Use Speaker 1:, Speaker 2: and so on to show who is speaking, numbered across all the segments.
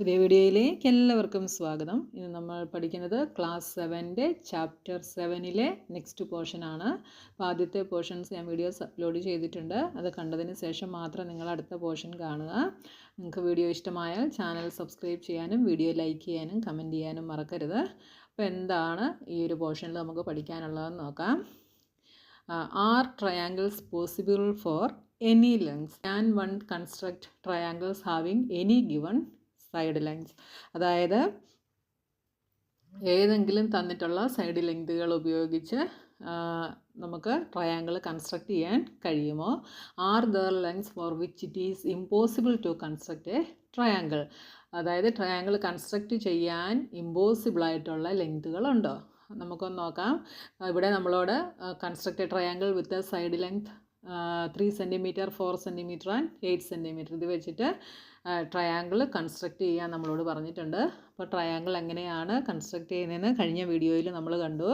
Speaker 1: പുതിയ വീഡിയോയിലേക്ക് എല്ലാവർക്കും സ്വാഗതം. ഇന്ന് നമ്മൾ പഠിക്കുന്നത് ക്ലാസ് 7ൻ്റെ ചാപ്റ്റർ 7ലെ നെക്സ്റ്റ് പോർഷനാണ്. അപ്പോൾ ആദ്യത്തെ പോർഷൻസ് ഞാൻ വീഡിയോസ് അപ്ലോഡ് ചെയ്തിട്ടുണ്ട്. അത് കണ്ടതിന് ശേഷം മാത്രം നിങ്ങൾ അടുത്ത പോർഷൻ കാണുക. നിങ്ങൾക്ക് വീഡിയോ ഇഷ്ടമായാൽ ചാനൽ സബ്സ്ക്രൈബ് ചെയ്യാനും വീഡിയോ ലൈക്ക് ചെയ്യാനും കമൻറ്റ് ചെയ്യാനും മറക്കരുത്. അപ്പോൾ എന്താണ് ഈ ഒരു പോർഷനിൽ നമുക്ക് പഠിക്കാനുള്ളതെന്ന് നോക്കാം. Are triangles possible for any lengths? Can one construct triangles having any given side length? അതായത് ഏതെങ്കിലും തന്നിട്ടുള്ള സൈഡ് ലെങ്തുകൾ ഉപയോഗിച്ച് നമുക്ക് ട്രയാങ്കിൾ കൺസ്ട്രക്റ്റ് ചെയ്യാൻ കഴിയുമോ? Are there lengths for which it is impossible to construct a triangle? അതായത് ട്രയാങ്കിൾ കൺസ്ട്രക്റ്റ് ചെയ്യാൻ ഇമ്പോസിബിളായിട്ടുള്ള ലെങ്തുകളുണ്ടോ? നമുക്കൊന്ന് നോക്കാം. ഇവിടെ നമ്മളോട് construct a triangle with a side length 3 cm, 4 cm and 8 cm ഇത് വെച്ചിട്ട് ട്രയാങ്കിൾ കൺസ്ട്രക്റ്റ് ചെയ്യാൻ നമ്മളോട് പറഞ്ഞിട്ടുണ്ട്. അപ്പോൾ ട്രയാങ്കിൾ എങ്ങനെയാണ് കൺസ്ട്രക്റ്റ് ചെയ്യുന്നതെന്ന് കഴിഞ്ഞ വീഡിയോയിൽ നമ്മൾ കണ്ടു.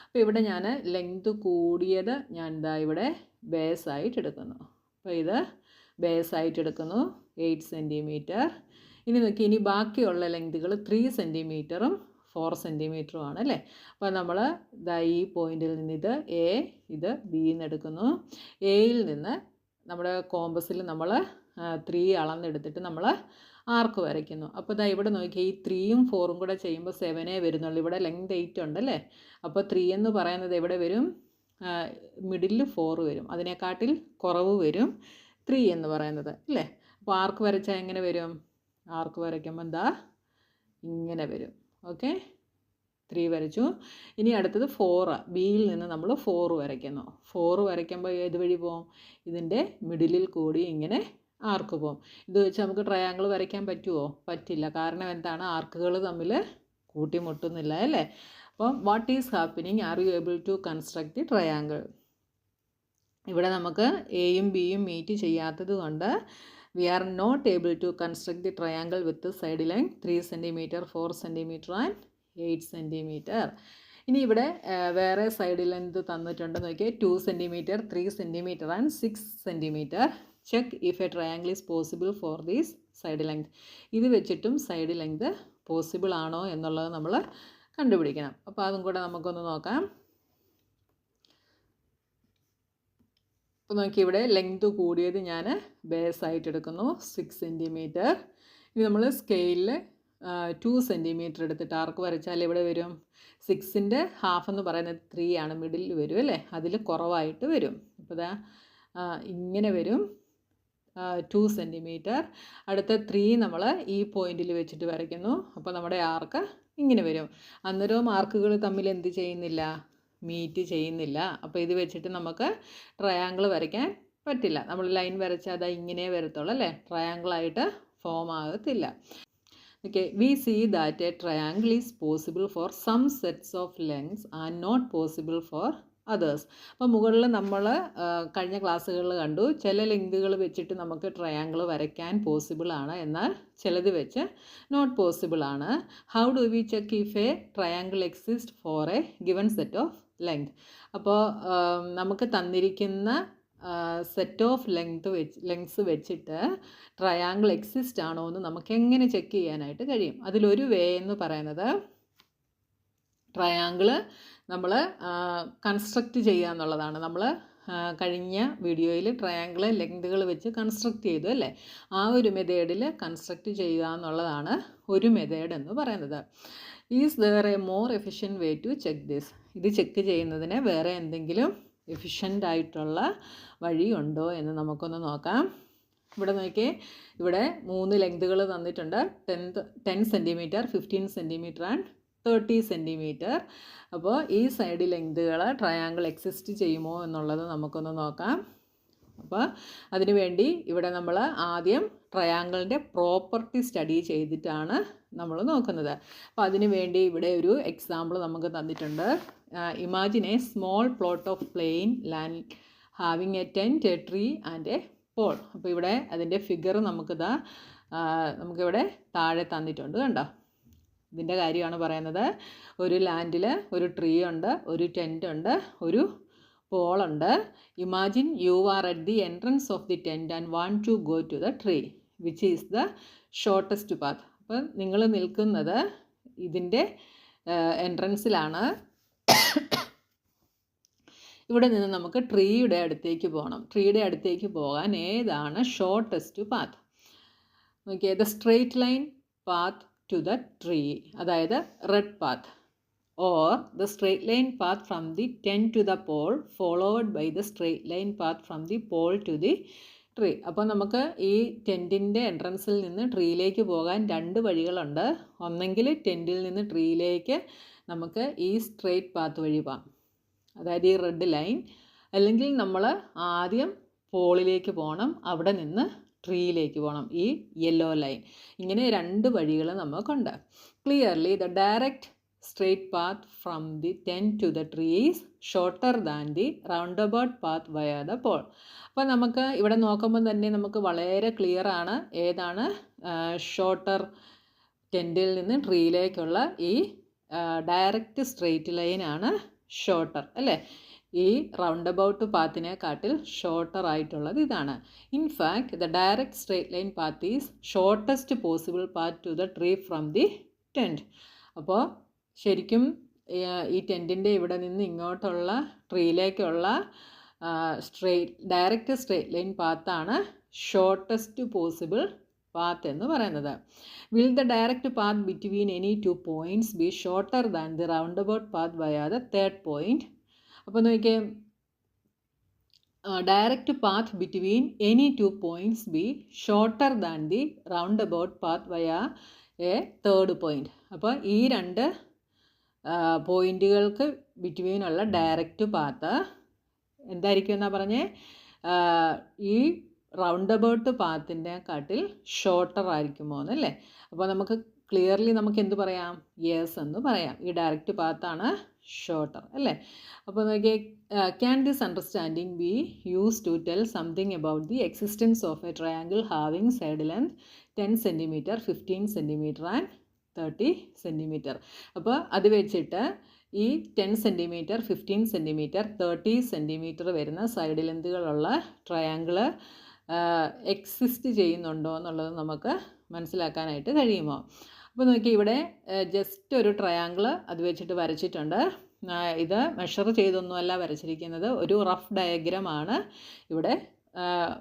Speaker 1: അപ്പോൾ ഇവിടെ ഞാൻ ലെങ്ത് കൂടിയത് ഞാൻ ഇവിടെ ബേസായിട്ട് എടുക്കുന്നു. അപ്പോൾ ഇത് ബേസായിട്ട് എടുക്കുന്നു 8 cm. ഇനി നോക്കി, ഇനി ബാക്കിയുള്ള ലെങ്തുകൾ 3 cm 4 cm ആണ് അല്ലേ. അപ്പോൾ നമ്മൾ ഈ പോയിന്റിൽ നിന്ന് ഇത് എ, ഇത് ബി എന്ന് എടുക്കുന്നു. എയിൽ നിന്ന് നമ്മുടെ കോമ്പസിൽ നമ്മൾ 3 അളന്നെടുത്തിട്ട് നമ്മൾ ആർക്ക് വരയ്ക്കുന്നു. അപ്പോൾ ഇവിടെ നോക്കി, ഈ 3ഉം 4ഉം കൂടെ ചെയ്യുമ്പോൾ 7 വരുന്നുള്ളൂ. ഇവിടെ ലെങ്ത് 8 ഉണ്ടല്ലേ. അപ്പോൾ 3 എന്ന് പറയുന്നത് എവിടെ വരും? മിഡിൽ 4 വരും. അതിനെക്കാട്ടിൽ കുറവ് വരും 3 എന്ന് പറയുന്നത് അല്ലേ. അപ്പോൾ ആർക്ക് വരച്ചാൽ എങ്ങനെ വരും? ആർക്ക് വരയ്ക്കുമ്പോൾ എന്താ ഇങ്ങനെ വരും. ഓക്കെ, 3 വരച്ചു. ഇനി അടുത്തത് 4. ബിയിൽ നിന്ന് നമ്മൾ 4 വരയ്ക്കുന്നു. 4 വരയ്ക്കുമ്പോൾ ഏത് വഴി പോകും? ഇതിൻ്റെ മിഡിലിൽ കൂടി ഇങ്ങനെ ആർക്ക് പോകും. ഇത് വെച്ച് നമുക്ക് ട്രയാങ്കിൾ വരയ്ക്കാൻ പറ്റുമോ? പറ്റില്ല. കാരണം എന്താണ്? ആർക്കുകൾ തമ്മിൽ കൂട്ടിമുട്ടുന്നില്ല അല്ലേ. അപ്പം what is happening? Are you able to construct the triangle? ഇവിടെ നമുക്ക് എയും ബിയും മീറ്റ് ചെയ്യാത്തത് കൊണ്ട് we are not able to construct the triangle with the side length 3 cm, 4 cm and 8 cm. ഇനി ഇവിടെ വേറെ സൈഡ് ലെങ്ത് തന്നിട്ടുണ്ട്. നോക്കിയാൽ 2 cm, 3 cm and 6 cm. Check if A triangle is possible for these side length. ഇത് വെച്ചിട്ടും side length possible ആണോ എന്നുള്ളത് നമ്മൾ കണ്ടുപിടിക്കണം. അപ്പോൾ അതും കൂടെ നമുക്കൊന്ന് നോക്കാം. അപ്പോൾ നോക്കി, ഇവിടെ ലെങ്ത് കൂടിയത് ഞാൻ ബേസായിട്ട് എടുക്കുന്നു 6 cm. ഇനി നമ്മൾ സ്കെയിലിൽ 2 cm എടുത്തിട്ട് ആർക്ക് വരച്ചാൽ ഇവിടെ വരും? 6ൻ്റെ ഹാഫ് എന്ന് പറയുന്നത് 3 ആണ്, മിഡിൽ വരും അല്ലേ. അതിൽ കുറവായിട്ട് വരും. അപ്പോൾ ഇങ്ങനെ വരും 2 cm. അടുത്ത 3 നമ്മൾ ഈ പോയിന്റിൽ വെച്ചിട്ട് വരയ്ക്കുന്നു. അപ്പോൾ നമ്മുടെ ആർക്ക് ഇങ്ങനെ വരും. അന്നേരവും ആർക്കുകൾ തമ്മിൽ എന്ത് ചെയ്യുന്നില്ല? മീറ്റ് ചെയ്യുന്നില്ല. അപ്പോൾ ഇത് വെച്ചിട്ട് നമുക്ക് ട്രയാങ്കിൾ വരയ്ക്കാൻ പറ്റില്ല. നമ്മൾ ലൈൻ വരച്ചാൽ അത് ഇങ്ങനെ വരത്തുള്ളൂ അല്ലേ. ട്രയാങ്കിളായിട്ട് ഫോം ആകത്തില്ല. Okay, we see that a triangle is possible for some sets of lengths and not possible for others. അപ്പോൾ മുകളിൽ നമ്മൾ കഴിഞ്ഞ ക്ലാസ്സുകളിൽ കണ്ടു, ചില ലെങ്തുകൾ വെച്ചിട്ട് നമുക്ക് ട്രയാങ്കിൾ വരയ്ക്കാൻ പോസിബിൾ ആണ്, എന്നാൽ ചിലത് വെച്ച് നോട്ട് പോസിബിൾ ആണ്. How do we check if A triangle exist four A given set of length? അപ്പോൾ നമുക്ക് തന്നിരിക്കുന്ന സെറ്റ് ഓഫ് ലെങ്ത്സ് വെച്ചിട്ട് ട്രയാങ്കിൾ എക്സിസ്റ്റ് ആണോ എന്ന് നമുക്ക് എങ്ങനെ ചെക്ക് ചെയ്യാനായിട്ട് കഴിയും? അതിലൊരു വേ എന്ന് പറയുന്നത് ട്രയാങ്കിൾ നമ്മൾ കൺസ്ട്രക്റ്റ് ചെയ്യുക എന്നുള്ളതാണ്. നമ്മൾ കഴിഞ്ഞ വീഡിയോയിൽ ട്രയാങ്കിൾ ലെങ്തുകൾ വെച്ച് കൺസ്ട്രക്റ്റ് ചെയ്തു അല്ലേ. ആ ഒരു മെത്തേഡിൽ കൺസ്ട്രക്റ്റ് ചെയ്യുക എന്നുള്ളതാണ് ഒരു മെത്തേഡ് എന്ന് പറയുന്നത്. Is there a more efficient way to check this? ഇത് ചെക്ക് ചെയ്യുന്നതിന് വേറെ എന്തെങ്കിലും എഫിഷ്യൻ്റ് ആയിട്ടുള്ള വഴിയുണ്ടോ എന്ന് നമുക്കൊന്ന് നോക്കാം. ഇവിടെ നോക്കിയേ, ഇവിടെ 3 ലെങ്തുകൾ തന്നിട്ടുണ്ട്. 10 cm, 15 cm ആൻഡ് 30 cm. അപ്പോൾ ഈ സൈഡ് ലെങ്തുകൾ ട്രയാങ്കിൾ എക്സിസ്റ്റ് ചെയ്യുമോ എന്നുള്ളത് നമുക്കൊന്ന് നോക്കാം. അപ്പോൾ അതിനുവേണ്ടി ഇവിടെ നമ്മൾ ആദ്യം ട്രയാങ്കിളിൻ്റെ പ്രോപ്പർട്ടി സ്റ്റഡി ചെയ്തിട്ടാണ് നമ്മൾ നോക്കുന്നത്. അപ്പോൾ അതിനു വേണ്ടി ഇവിടെ ഒരു എക്സാമ്പിൾ നമുക്ക് തന്നിട്ടുണ്ട്. Imagine a small plot of plain land having a tent, a tree and a pole. അപ്പോൾ ഇവിടെ അതിൻ്റെ ഫിഗർ നമുക്കിവിടെ താഴെ തന്നിട്ടുണ്ട്. കണ്ടോ, ഇതിൻ്റെ കാര്യമാണ് പറയുന്നത്. ഒരു ലാൻഡിൽ ഒരു ട്രീ ഉണ്ട്, ഒരു ടെൻ്റ് ഉണ്ട്, ഒരു പോളുണ്ട്. Imagine you are at the entrance of the tent and want to go to the tree. Which is the shortest path. അപ്പം നിങ്ങൾ നിൽക്കുന്നത് ഇതിൻ്റെ എൻട്രൻസിലാണ്. ഇവിടെ നിന്ന് നമുക്ക് ട്രീയുടെ അടുത്തേക്ക് പോകണം. ട്രീയുടെ അടുത്തേക്ക് പോകാൻ ഏതാണ് ഷോർട്ടസ്റ്റ് പാത്ത്? നോക്കിയേ, the straight line path to the tree, അതായത് red path, or the straight line path from the tent to the pole followed by the straight line path from the pole to the tree. അപ്പോൾ നമുക്ക് ഈ ടെൻറ്റിൻ്റെ എൻട്രൻസിൽ നിന്ന് ട്രീയിലേക്ക് പോകാൻ 2 വഴികളുണ്ട്. ഒന്നെങ്കിൽ ടെൻറ്റിൽ നിന്ന് ട്രീയിലേക്ക് നമുക്ക് ഈ സ്ട്രെയിറ്റ് പാത്ത് വഴി പോകാം, അതായത് ഈ റെഡ് ലൈൻ, അല്ലെങ്കിൽ നമ്മൾ ആദ്യം പോളിലേക്ക് പോകണം, അവിടെ നിന്ന് ട്രീയിലേക്ക് പോകണം, ഈ യെല്ലോ ലൈൻ. ഇങ്ങനെ 2 വഴികൾ നമുക്കുണ്ട്. Clearly the direct straight path from the tent to the tree is shorter than the round about path via the pole. അപ്പോൾ നമുക്ക് ഇവിടെ നോക്കുമ്പോൾ തന്നെ നമുക്ക് വളരെ ക്ലിയർ ആണ് ഏതാണ് ഷോർട്ടർ, ടെൻറ്റിൽ നിന്ന് ട്രീയിലേക്കുള്ള ഈ ഡയറക്റ്റ് സ്ട്രെയിറ്റ് ലൈനാണ് ഷോർട്ടർ, അല്ലേ? ഈ റൗണ്ട് അബൌട്ട് പാത്തിനെക്കാട്ടിൽ ഷോർട്ടർ ആയിട്ടുള്ളത് ഇതാണ്. In fact the direct straight line path is shortest possible path to the tree from the tent. അപ്പോൾ ശരിക്കും ഈ ടെൻറ്റിൻ്റെ ഇവിടെ നിന്ന് ഇങ്ങോട്ടുള്ള ട്രീയിലേക്കുള്ള ഡയറക്റ്റ് സ്ട്രെയിറ്റ് ലൈൻ പാത്താണ് ഷോർട്ടസ്റ്റ് പോസിബിൾ പാത്ത് എന്ന് പറയുന്നത്. Will the direct path between any 2 points be shorter than the round about path via the 3rd point? അപ്പോൾ നോക്കിയേ, direct path between any 2 points be shorter than the round about path വയ A 3rd point. അപ്പോൾ ഈ 2 പോയിൻറ്റുകൾക്ക് ബിറ്റ്വീനുള്ള direct path എന്തായിരിക്കും എന്നാണ് പറഞ്ഞേ? ഈ round about പാത്തിൻ്റെ കാട്ടിൽ ഷോർട്ടർ ആയിരിക്കുമോ എന്നല്ലേ? അപ്പോൾ നമുക്ക് ക്ലിയർലി നമുക്ക് എന്ത് പറയാം? യെസ് എന്ന് പറയാം. ഈ ഡയറക്റ്റ് പാത്താണ് ഷോർട്ടർ, അല്ലേ? അപ്പോൾ നോക്കിയേ, can this understanding be use to tell something about the existence of a triangle having side length 10 cm, 15 cm and 30 cm? അപ്പോൾ അത് വെച്ചിട്ട് ഈ 10 cm, 15 cm, 30 cm വരുന്ന സൈഡ് ലെന്തുകളുള്ള ട്രയാങ്കിള് എക്സിസ്റ്റ് ചെയ്യുന്നുണ്ടോ എന്നുള്ളത് നമുക്ക് മനസ്സിലാക്കാനായിട്ട് കഴിയുമോ? അപ്പോൾ നോക്കി, ഇവിടെ ജസ്റ്റ് ഒരു ട്രയാങ്കിൾ അത് വെച്ചിട്ട് വരച്ചിട്ടുണ്ട്. ഇത് മെഷർ ചെയ്തൊന്നുമല്ല വരച്ചിരിക്കുന്നത്, ഒരു റഫ് ഡയഗ്രമാണ് ഇവിടെ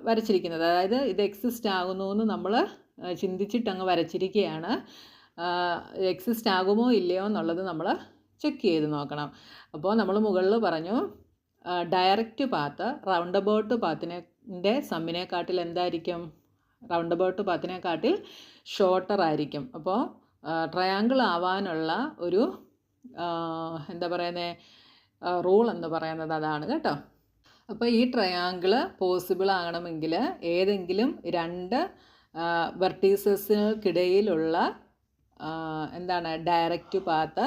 Speaker 1: വരച്ചിരിക്കുന്നത്. അതായത് ഇത് എക്സിസ്റ്റ് ആകുന്നു എന്ന് നമ്മൾ ചിന്തിച്ചിട്ടങ്ങ് വരച്ചിരിക്കുകയാണ്. എക്സിസ്റ്റ് ആകുമോ ഇല്ലയോ എന്നുള്ളത് നമ്മൾ ചെക്ക് ചെയ്ത് നോക്കണം. അപ്പോൾ നമ്മൾ മുകളിൽ പറഞ്ഞു ഡയറക്റ്റ് പാത്ത് റൗണ്ട് അബൌട്ട് പാത്തിൻ്റെ സമ്മിനെക്കാട്ടിൽ എന്തായിരിക്കും? റൗണ്ട് അബൌട്ട് പാത്തിനെക്കാട്ടിൽ ഷോർട്ടർ ആയിരിക്കും. അപ്പോൾ ട്രയാങ്കിൾ ആവാനുള്ള ഒരു എന്താ പറയുന്നത് റൂൾ എന്ന് പറയുന്നത് അതാണ് കേട്ടോ. അപ്പോൾ ഈ ട്രയാങ്കിൾ പോസിബിൾ ആകണമെങ്കിൽ ഏതെങ്കിലും 2 വെർട്ടീസസിനൊക്കിടയിലുള്ള എന്താണ് ഡയറക്റ്റ് പാത്ത്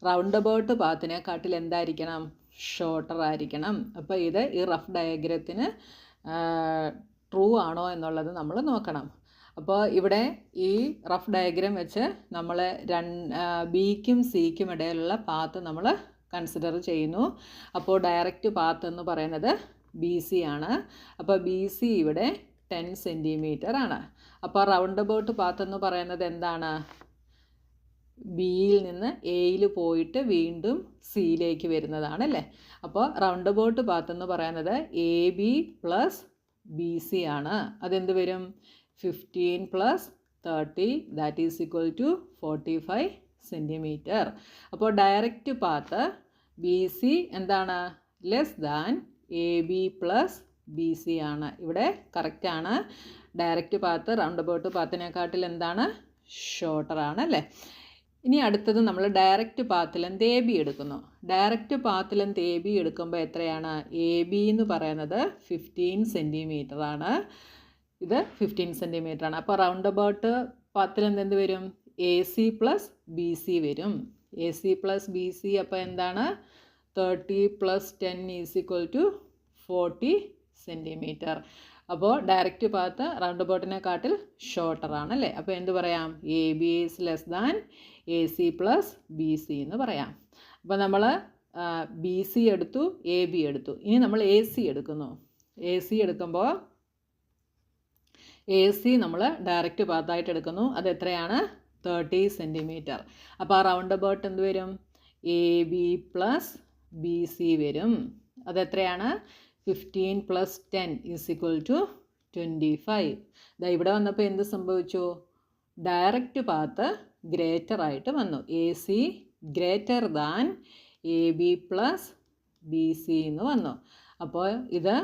Speaker 1: റൗണ്ട് അബൌട്ട് പാത്തിനെക്കാട്ടിൽ എന്തായിരിക്കണം? ഷോർട്ടർ ആയിരിക്കണം. അപ്പോൾ ഇത് ഈ റഫ് ഡയഗ്രത്തിന് ട്രൂ ആണോ എന്നുള്ളത് നമ്മൾ നോക്കണം. അപ്പോൾ ഇവിടെ ഈ റഫ് ഡയഗ്രം വെച്ച് നമ്മൾ ബിക്കും സിക്കും ഇടയിലുള്ള പാത്ത് നമ്മൾ കൺസിഡർ ചെയ്യുന്നു. അപ്പോൾ ഡയറക്റ്റ് പാത്ത് എന്ന് പറയുന്നത് ബി സി ആണ്. അപ്പോൾ ബി സി ഇവിടെ 10 cm ആണ്. അപ്പോൾ റൗണ്ട് അബൌട്ട് പാത്ത് എന്ന് പറയുന്നത് എന്താണ്? ബിയിൽ നിന്ന് എയിൽ പോയിട്ട് വീണ്ടും സിയിലേക്ക് വരുന്നതാണ്, അല്ലേ? അപ്പോൾ റൗണ്ട് അബൌട്ട് പാത്ത് എന്ന് പറയുന്നത് A B plus B C ആണ്. അതെന്ത് വരും? 15 + 30 that is equal to 45 cm. അപ്പോൾ ഡയറക്റ്റ് പാത്ത് ബി സി എന്താണ്? Less than A B plus B C ആണ്. ഇവിടെ കറക്റ്റാണ്. ഡയറക്റ്റ് പാത്ത് റൗണ്ട് അബൌട്ട് പാത്തിനെക്കാട്ടിൽ എന്താണ്? ഷോർട്ടർ ആണ്, അല്ലേ? ഇനി അടുത്തത് നമ്മൾ direct path length A B എടുക്കുന്നു. Direct path length A B എടുക്കുമ്പോൾ എത്രയാണ്? എ ബി എന്ന് പറയുന്നത് 15 cm ആണ്. ഇത് 15 cm ആണ്. അപ്പോൾ റൗണ്ട് അബൌട്ട് പാത്ത് ലെന്ത് എന്ത് വരും? A C plus B C വരും. A C plus B C അപ്പോൾ എന്താണ്? 30 + 10 ഈസ് ഈക്വൽ ടു 40 cm. അപ്പോൾ ഡയറക്റ്റ് പാത്ത് റൗണ്ട് അബൌട്ടിനെക്കാട്ടിൽ ഷോർട്ടർ ആണ്, അല്ലേ? അപ്പോൾ എന്ത് പറയാം? A B is less than A C plus B C എന്ന് പറയാം. അപ്പോൾ നമ്മൾ ബി സി എടുത്തു, എ ബി എടുത്തു. ഇനി നമ്മൾ എ സി എടുക്കുന്നു. എ സി എടുക്കുമ്പോൾ എ സി നമ്മൾ ഡയറക്റ്റ് പാത്തായിട്ട് എടുക്കുന്നു. അത് എത്രയാണ്? 30 സെൻറ്റിമീറ്റർ. അപ്പോൾ ആ റൗണ്ട് അബൌട്ട് എന്ത് വരും? A B plus B C വരും. അതെത്രയാണ്? 15 + 10 = 25. ഇവിടെ വന്നപ്പോൾ എന്ത് സംഭവിച്ചു? ഡയറക്റ്റ് പാത്ത് ഗ്രേറ്റർ ആയിട്ട് വന്നു. A C greater than A B plus B C എന്ന് വന്നു. അപ്പോൾ ഇത്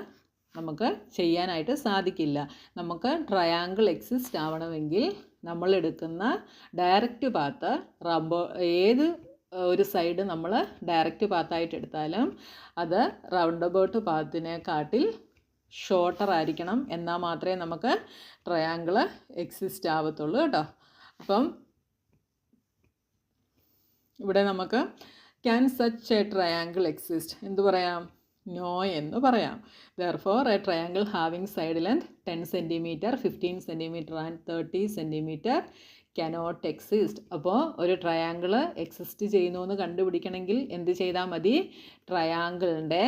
Speaker 1: നമുക്ക് ചെയ്യാനായിട്ട് സാധിക്കില്ല. നമുക്ക് ട്രയാങ്കിൾ എക്സിസ്റ്റ് ആവണമെങ്കിൽ നമ്മൾ എടുക്കുന്ന ഡയറക്റ്റ് പാത്ത് ഏത് ഒരു സൈഡ് നമ്മൾ ഡയറക്റ്റ് പാത്തായിട്ട് എടുത്താലും അത് റൗണ്ട് അബൌട്ട് പാത്തിനെക്കാട്ടിൽ ഷോർട്ടർ ആയിരിക്കണം. എന്നാൽ മാത്രമേ നമുക്ക് ട്രയാങ്കിൾ എക്സിസ്റ്റ് ആവത്തുള്ളൂ കേട്ടോ. അപ്പം ഇവിടെ നമുക്ക് can such A triangle exist എന്ത് പറയാം? നോ എന്ന് പറയാം. Therefore, a triangle having side length 10 cm, 15 cm and 30 cm cannot exist. അപ്പോൾ ഒരു ട്രയാങ്കിൾ എക്സിസ്റ്റ് ചെയ്യുന്നു എന്ന് കണ്ടുപിടിക്കണമെങ്കിൽ എന്ത് ചെയ്താൽ മതി? ട്രയാങ്കിളിൻ്റെ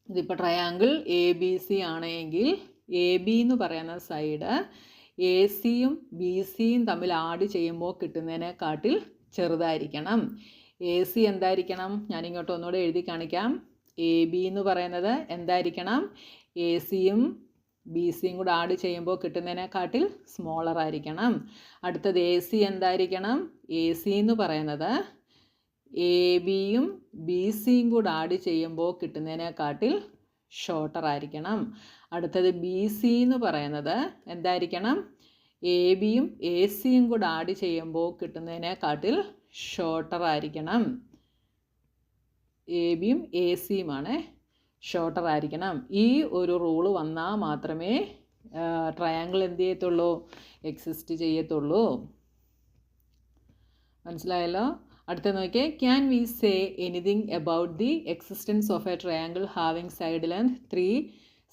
Speaker 1: ഇതിപ്പോൾ ട്രയാങ്കിൾ എ ബി സി ആണെങ്കിൽ എ ബി എന്ന് പറയുന്ന സൈഡ് എ സിയും ബി സിയും തമ്മിൽ ആഡ് ചെയ്യുമ്പോൾ കിട്ടുന്നതിനെക്കാട്ടിൽ ചെറുതായിരിക്കണം. എ സി എന്തായിരിക്കണം? ഞാനിങ്ങോട്ട് ഒന്നുകൂടെ എഴുതി കാണിക്കാം. എ ബി എന്ന് പറയുന്നത് എന്തായിരിക്കണം? എ സിയും ബി സിയും കൂടെ ആഡ് ചെയ്യുമ്പോൾ കിട്ടുന്നതിനെക്കാട്ടിൽ സ്മോളർ ആയിരിക്കണം. അടുത്തത് എ സി എന്തായിരിക്കണം? എ സി എന്ന് പറയുന്നത് എ ബിയും ബി സിയും കൂടെ ആഡ് ചെയ്യുമ്പോൾ കിട്ടുന്നതിനെക്കാട്ടിൽ ഷോർട്ടർ ആയിരിക്കണം. അടുത്തത് ബി സി എന്ന് പറയുന്നത് എന്തായിരിക്കണം? എ ബിയും എ സിയും കൂടെ ആഡ് ചെയ്യുമ്പോൾ കിട്ടുന്നതിനെക്കാട്ടിൽ ഷോർട്ടർ ആയിരിക്കണം. എ ബിയും എ സിയുമാണ് ഷോർട്ടർ ആയിരിക്കണം. ഈ ഒരു റൂള് വന്നാൽ മാത്രമേ ട്രയാങ്കിൾ എന്ത് ചെയ്യത്തുള്ളൂ? എക്സിസ്റ്റ് ചെയ്യത്തുള്ളൂ. മനസ്സിലായല്ലോ? അടുത്ത നോക്കിയേ. Can we say anything about the existence of a triangle having side length 3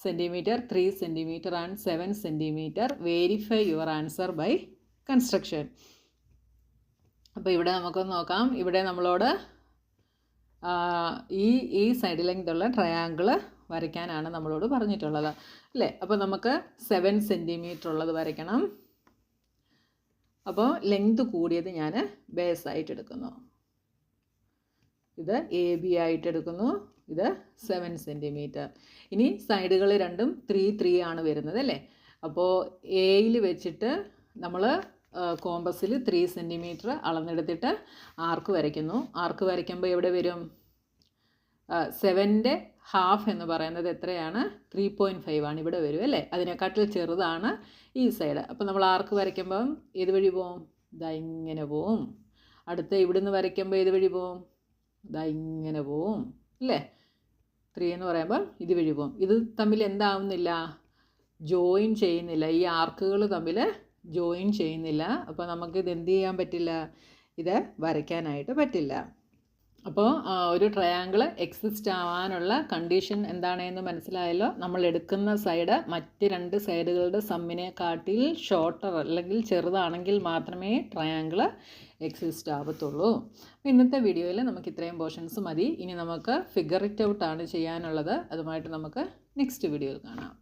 Speaker 1: cm, 3 cm and 7 cm? Verify your answer by construction. അപ്പോൾ ഇവിടെ നമുക്കൊന്ന് നോക്കാം. ഇവിടെ നമ്മളോട് ഈ സൈഡ് ലെങ്ത് ഉള്ള ട്രയാങ്കിൾ വരയ്ക്കാനാണ് നമ്മളോട് പറഞ്ഞിട്ടുള്ളത് അല്ലേ? അപ്പോൾ നമുക്ക് 7 cm ഉള്ളത് വരയ്ക്കണം. അപ്പോൾ ലെങ്ത് കൂടിയത് ഞാൻ ബേസായിട്ട് എടുക്കുന്നു. ഇത് എ ബി ആയിട്ട് എടുക്കുന്നു. ഇത് 7 cm. ഇനി സൈഡുകൾ രണ്ടും 3 3 ആണ് വരുന്നത് അല്ലേ? അപ്പോൾ എയിൽ വെച്ചിട്ട് നമ്മൾ കോമ്പസിൽ 3 cm അളന്നെടുത്തിട്ട് ആർക്ക് വരയ്ക്കുന്നു. ആർക്ക് വരയ്ക്കുമ്പോൾ എവിടെ വരും? 7ൻ്റെ ഹാഫ് എന്ന് പറയുന്നത് എത്രയാണ്? 3.5 ആണ് ഇവിടെ വരും അല്ലേ? അതിനെക്കാട്ടിൽ ചെറുതാണ് ഈ സൈഡ്. അപ്പോൾ നമ്മൾ ആർക്ക് വരയ്ക്കുമ്പം ഏത് വഴി പോവും? ഇതാ ഇങ്ങനെ പോവും. അടുത്ത ഇവിടുന്ന് വരയ്ക്കുമ്പോൾ ഏത് വഴി പോവും? ഇതാ ഇങ്ങനെ പോവും അല്ലേ? 3 എന്ന് പറയുമ്പോൾ ഇത് വഴി പോവും. ഇത് തമ്മിൽ എന്താവുന്നില്ല? ജോയിൻ ചെയ്യുന്നില്ല. ഈ ആർക്കുകൾ തമ്മിൽ ജോയിൻ ചെയ്യുന്നില്ല. അപ്പോൾ നമുക്കിത് എന്ത് ചെയ്യാൻ പറ്റില്ല? ഇത് വരയ്ക്കാനായിട്ട് പറ്റില്ല. അപ്പോൾ ഒരു ട്രയാങ്കിൾ എക്സിസ്റ്റ് ആവാനുള്ള കണ്ടീഷൻ എന്താണെന്ന് മനസ്സിലായല്ലോ? നമ്മൾ എടുക്കുന്ന സൈഡ് മറ്റ് 2 സൈഡുകളുടെ സമ്മിനെക്കാട്ടിൽ ഷോർട്ടർ അല്ലെങ്കിൽ ചെറുതാണെങ്കിൽ മാത്രമേ ട്രയാങ്കിൾ എക്സിസ്റ്റ് ആവത്തുള്ളൂ. അപ്പോൾ ഇന്നത്തെ വീഡിയോയിൽ നമുക്ക് ഇത്രയും പോർഷൻസ് മതി. ഇനി നമുക്ക് ഫിഗർ ഇറ്റ് ഔട്ട് ആണ് ചെയ്യാനുള്ളത്. അതുമായിട്ട് നമുക്ക് നെക്സ്റ്റ് വീഡിയോയിൽ കാണാം.